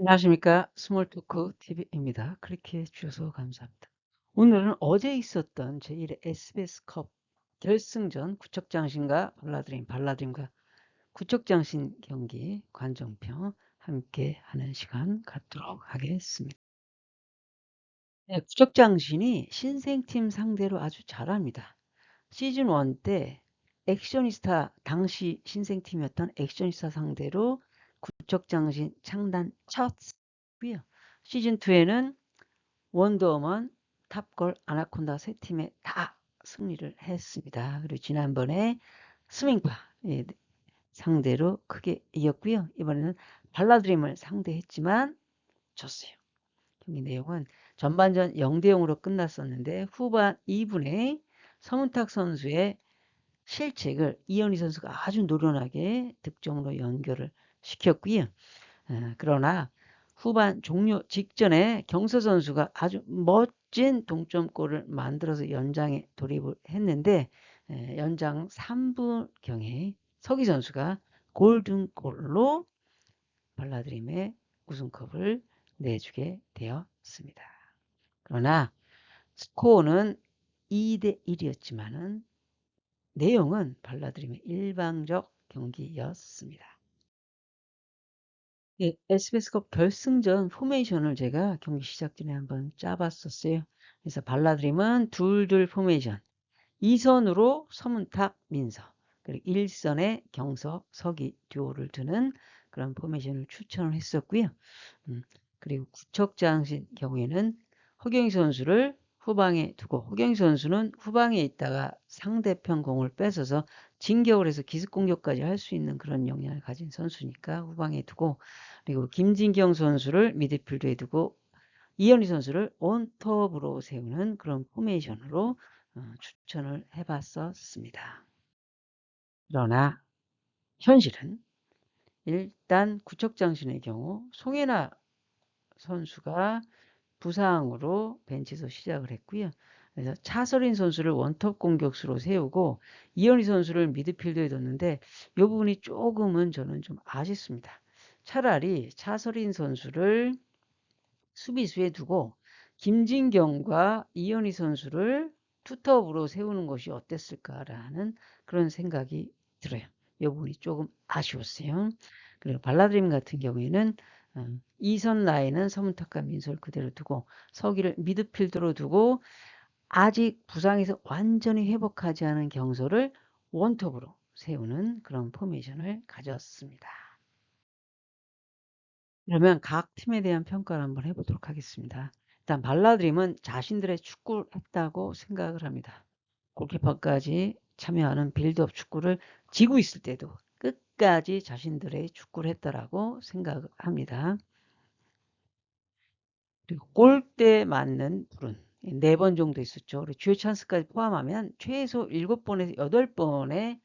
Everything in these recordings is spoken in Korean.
안녕하십니까. 스몰토크 TV입니다. 클릭해 주셔서 감사합니다. 오늘은 어제 있었던 제1회 SBS컵 결승전 구척장신과 발라드림과 구척장신 경기 관정평 함께 하는 시간 갖도록 하겠습니다. 네, 구척장신이 신생팀 상대로 아주 잘합니다. 시즌 1 때 액션이스타, 당시 신생팀이었던 액션이스타 상대로 구척장신 창단 쳤고요. 시즌 2에는 원더우먼, 탑걸, 아나콘다 세 팀에 다 승리를 했습니다. 그리고 지난번에 스밍파 상대로 크게 이겼고요. 이번에는 발라드림을 상대했지만 졌어요. 경기 내용은 전반전 0대0으로 끝났었는데 후반 2분에 서문탁 선수의 실책을 이현희 선수가 아주 노련하게 득점으로 연결을 시켰고요. 그러나 후반 종료 직전에 경서 선수가 아주 멋진 동점골을 만들어서 연장에 돌입을 했는데 연장 3분경에 서기 선수가 골든골로 발라드림의 우승컵을 내주게 되었습니다. 그러나 스코어는 2대1이었지만은 내용은 발라드림의 일방적 경기였습니다. 예, SBS컵 결승전 포메이션을 제가 경기 시작 전에 한번 짜봤었어요. 그래서 발라드림은 둘둘 포메이션, 2선으로 서문탁, 민서, 그리고 1선에 경서, 서기 듀오를 두는 그런 포메이션을 추천을 했었고요. 그리고 구척장신 경우에는 허경희 선수를 후방에 두고 허경희 선수는 후방에 있다가 상대편 공을 뺏어서 진격을 해서 기습공격까지 할 수 있는 그런 역량을 가진 선수니까 후방에 두고, 그리고 김진경 선수를 미드필드에 두고 이현희 선수를 온톱으로 세우는 그런 포메이션으로 추천을 해봤었습니다. 그러나 현실은 일단 구척장신의 경우 송혜나 선수가 부상으로 벤치에서 시작을 했고요. 그래서 차서린 선수를 원톱 공격수로 세우고 이현희 선수를 미드필더에 뒀는데 이 부분이 조금은 저는 좀 아쉽습니다. 차라리 차서린 선수를 수비수에 두고 김진경과 이현희 선수를 투톱으로 세우는 것이 어땠을까라는 그런 생각이 들어요. 이 부분이 조금 아쉬웠어요. 그리고 발라드림 같은 경우에는 2선 라인은 서문탁과 민소를 그대로 두고 서기를 미드필더로 두고 아직 부상에서 완전히 회복하지 않은 경서를 원톱으로 세우는 그런 포메이션을 가졌습니다. 그러면 각 팀에 대한 평가를 한번 해보도록 하겠습니다. 일단 발라드림은 자신들의 축구를 했다고 생각을 합니다. 골키퍼까지 참여하는 빌드업 축구를 지고 있을 때도 끝까지 자신들의 축구를 했다라고 생각을 합니다. 그리고 골대 맞는 불은 4번 정도 있었죠. 그리고 주요 찬스까지 포함하면 최소 7번에서 8번의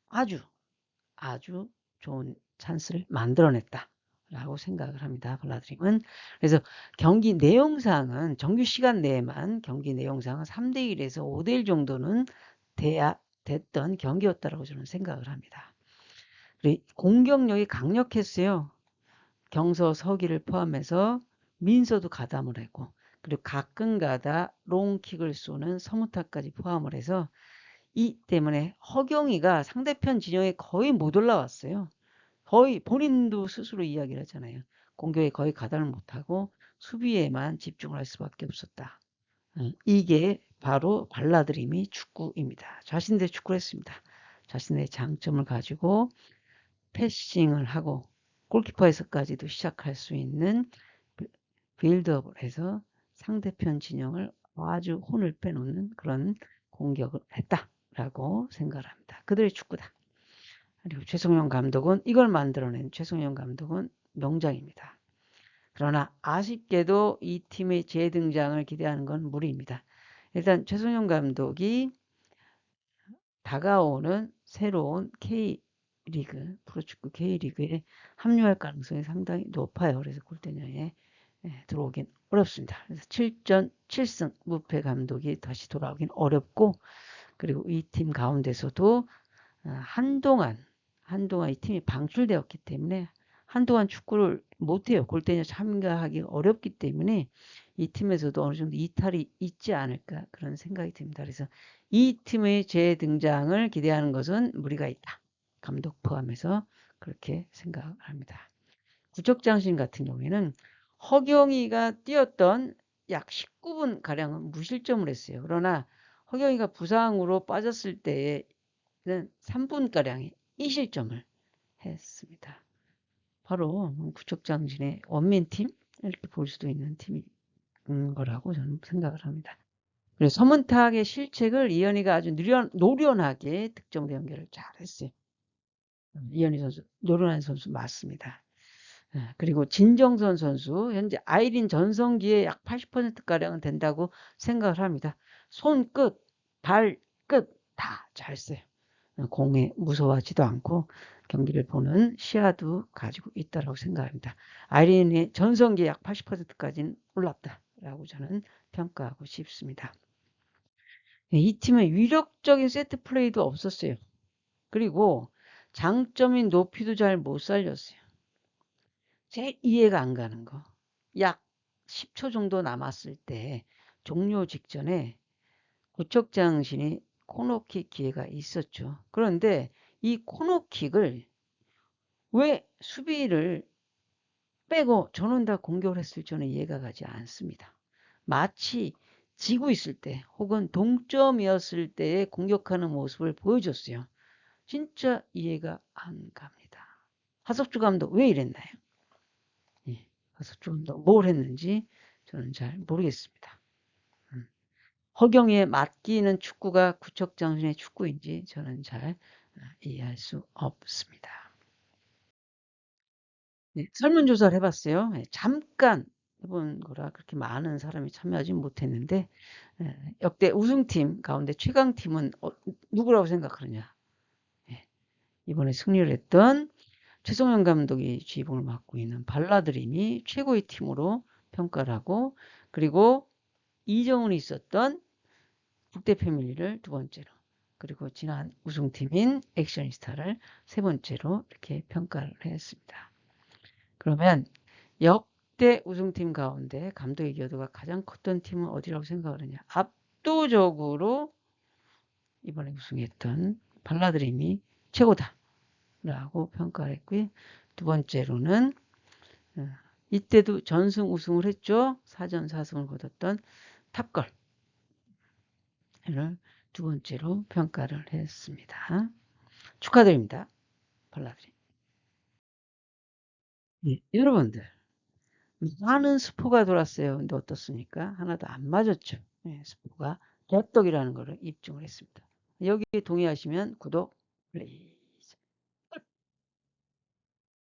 아주 좋은 찬스를 만들어냈다 라고 생각을 합니다. 발라드림은. 그래서 경기 내용상은 정규 시간 내에만 경기 내용상은 3대1에서 5대1 정도는 됐던 경기였다고 저는 생각을 합니다. 그리고 공격력이 강력했어요. 경서, 서기를 포함해서 민서도 가담을 했고, 그리고 가끔가다 롱킥을 쏘는 서무타까지 포함을 해서 이 때문에 허경이가 상대편 진영에 거의 못 올라왔어요. 거의 본인도 스스로 이야기를 하잖아요. 공격에 거의 가담을 못하고 수비에만 집중을 할 수밖에 없었다. 이게 바로 발라드림이 축구입니다. 자신들의 축구를 했습니다. 자신의 장점을 가지고 패싱을 하고 골키퍼에서까지도 시작할 수 있는 빌드업을 해서 상대편 진영을 아주 혼을 빼놓는 그런 공격을 했다라고 생각을 합니다. 그들의 축구다. 그리고 최성용 감독은 이걸 만들어낸 최성용 감독은 명장입니다. 그러나 아쉽게도 이 팀의 재등장을 기대하는 건 무리입니다. 일단 최성용 감독이 다가오는 새로운 K리그, 프로축구 K리그에 합류할 가능성이 상당히 높아요. 그래서 골대녀에 들어오긴 어렵습니다. 그래서 7전 7승 무패 감독이 다시 돌아오긴 어렵고, 그리고 이 팀 가운데서도 한동안 이 팀이 방출되었기 때문에 한동안 축구를 못해요. 골대녀 참가하기 어렵기 때문에 이 팀에서도 어느 정도 이탈이 있지 않을까 그런 생각이 듭니다. 그래서 이 팀의 재등장을 기대하는 것은 무리가 있다. 감독 포함해서 그렇게 생각을 합니다. 구척장신 같은 경우에는 허경이가 뛰었던 약 19분 가량은 무실점을 했어요. 그러나 허경이가 부상으로 빠졌을 때에는 3분 가량의 2실점을 했습니다. 바로 구척장신의 원맨팀 이렇게 볼 수도 있는 팀인 거라고 저는 생각을 합니다. 그래서 서문탁의 실책을 이현희가 아주 노련하게 득점으로 연결을 잘했어요. 이현희 선수 노련한 선수 맞습니다. 그리고 진정선 선수 현재 아이린 전성기의 약 80%가량은 된다고 생각을 합니다. 손끝, 발끝 다 잘 써요. 공에 무서워하지도 않고 경기를 보는 시야도 가지고 있다고 생각합니다. 아이린의 전성기 약 80%까지는 올랐다라고 저는 평가하고 싶습니다. 이 팀의 위력적인 세트 플레이도 없었어요. 그리고 장점인 높이도 잘 못 살렸어요. 제일 이해가 안 가는 거. 약 10초 정도 남았을 때 종료 직전에 구척장신이 코너킥 기회가 있었죠. 그런데 이 코너킥을 왜 수비를 빼고 저는 다 공격을 했을 저는 이해가 가지 않습니다. 마치 지고 있을 때 혹은 동점이었을 때에 공격하는 모습을 보여줬어요. 진짜 이해가 안 갑니다. 하석주 감독 왜 이랬나요? 예, 하석주 감독 뭘 했는지 저는 잘 모르겠습니다. 허경이에 맡기는 축구가 구척장신의 축구인지 저는 잘 이해할 수 없습니다. 네, 설문조사를 해봤어요. 잠깐 해본 거라 그렇게 많은 사람이 참여하지 못했는데 역대 우승팀 가운데 최강팀은 누구라고 생각하느냐. 이번에 승리를 했던 최성현 감독이 주인공을 맡고 있는 발라드림이 최고의 팀으로 평가를 하고 그리고 이정훈이 있었던 국대 패밀리를 두 번째로 그리고 지난 우승팀인 액션이스타를 세 번째로 이렇게 평가를 했습니다. 그러면 역대 우승팀 가운데 감독의 기여도가 가장 컸던 팀은 어디라고 생각을 하냐. 압도적으로 이번에 우승했던 발라드림이 최고다라고 평가를 했고요. 두 번째로는 이때도 전승 우승을 했죠. 4전 4승을 거뒀던 탑걸 를 두 번째로 평가를 했습니다. 축하드립니다. 발라드림. 네, 여러분들 많은 스포가 돌았어요. 근데 어떻습니까? 하나도 안 맞았죠. 네, 스포가 개떡이라는 것을 입증을 했습니다. 여기에 동의하시면 구독, 플레이.